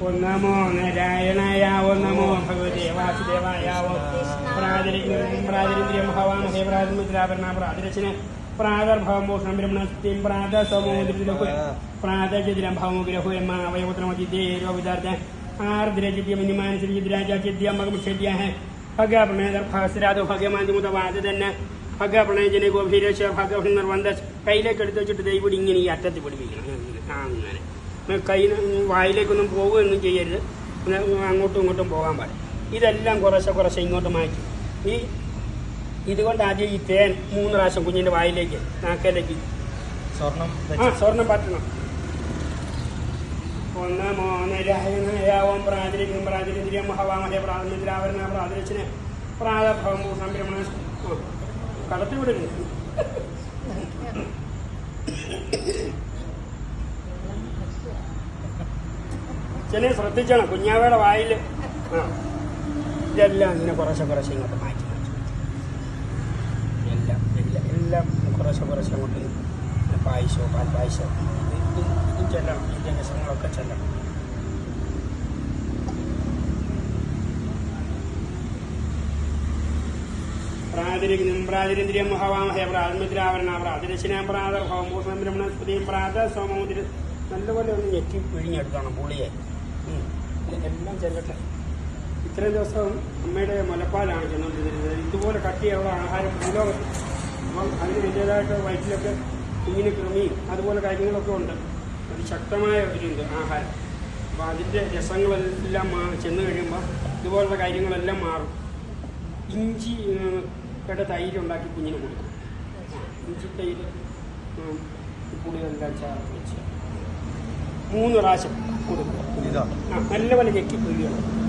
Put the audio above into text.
ഓം നമോ നാരായണായ ഓം നമോ ഭഗവതേ വാസുദേവായ ഓം പ്രാതിരിന്ദ്രിയം ഭവാമഹേ പ്രാതിമിത്രാഭരണ പ്രാതിരചന പ്രാതർഭവം ഭൂഷണം ബ്രഹ്മണസ്തിം പ്രാത സമോദ്രഹു പ്രാതചിദ്രം ഭവമുഗ്രഹു എമ്മ അവയപുത്രമതിദേരോ വിദാർത്ഥ ആർദ്രജിദ്യമിനിമാനസിദ്രാജാചിദ്യമകമുക്ഷദ്യ ഭഗ പ്രണേതർ ഭഗസ്രാദോ ഭഗമാന്തിമുതവാദ തന്നെ ഭഗ പ്രണയജന ഗോഭീരേശ്വര ഭഗവൻ നിർവന്ധ കയ്യിലേക്ക് എടുത്ത് വെച്ചിട്ട് ദൈവം ഇങ്ങനെ ഈ അറ്റത്ത് പിടിപ്പിക്കണം. അങ്ങനെ കൈ വായിലേക്കൊന്നും പോകുകയൊന്നും ചെയ്യരുത്, അങ്ങോട്ടും ഇങ്ങോട്ടും പോകാൻ പാടില്ല. ഇതെല്ലാം കുറേശ്ശെ ഇങ്ങോട്ട് മാറ്റി ഇതുകൊണ്ട് ആദ്യം ഈ തേൻ 3 പ്രാവശ്യം കുഞ്ഞിൻ്റെ വായിലേക്ക് നാക്കയിലേക്ക് സ്വർണം പറ്റണം. ഒന്ന് മോനരായണയാവും പ്രാതിരിന്ദ്രിയം ഹവാമഹേ പ്രാതിമിത്രാവരണ പ്രാതിരചന പ്രാതഭവം സംരംഭണ കടത്തി വിടുന്നു. ചില ശ്രദ്ധിച്ചണം കുഞ്ഞാവയുടെ വായിൽ ഇതെല്ലാം ഇങ്ങനെ കുറേശ്ശെ ഇങ്ങോട്ട് മാറ്റി എല്ലാം കുറേശ്ശെ അങ്ങോട്ട് പായസമോ പാൽപ്പായസമോ ഇതും ചെല്ലണം. ഇതിൻ്റെ രസങ്ങളൊക്കെ ചെല്ലണം. പ്രാതിരിന്ദ്രിയം ഹവാമഹേ പ്രാതിമിത്രാവരണ പ്രാതിരചന പ്രാതർഭവം ഭൂഷണം ബ്രഹ്മണസ്പതിയും പ്രാത സോമോദിര നല്ലപോലെ ഒന്ന് ഞെക്കി പിഴിഞ്ഞെടുക്കണം പുളിയെ. എല്ലാം ചെല്ലട്ടെ. ഇത്രയും ദിവസം അമ്മയുടെ മുലപ്പാലാണ് ചെന്നുകൊണ്ടിരുന്നത്. ഇതുപോലെ കട്ടിയുള്ള ആഹാരം ഭൂലോകത്ത്. അപ്പം അതിന് വലിയതായിട്ട് വയറ്റിലൊക്കെ ഇങ്ങനെ കൃമിയും അതുപോലെ കാര്യങ്ങളൊക്കെ ഉണ്ട്. അതിശക്തമായ ഒരിതുണ്ട് ആഹാരം. അപ്പോൾ അതിൻ്റെ രസങ്ങളെല്ലാം ചെന്ന് കഴിയുമ്പോൾ ഇതുപോലുള്ള കാര്യങ്ങളെല്ലാം മാറും. ഇഞ്ചി തൈര് ഉണ്ടാക്കി കുഞ്ഞിന് കൊടുക്കും. ഇഞ്ചി തൈര് പുളിയെല്ലാം ചേർത്ത് വെച്ച് 3 പ്രാവശ്യം കൊടുക്കുക. നല്ലപോലെ ഞെക്കി പിഴിയണം.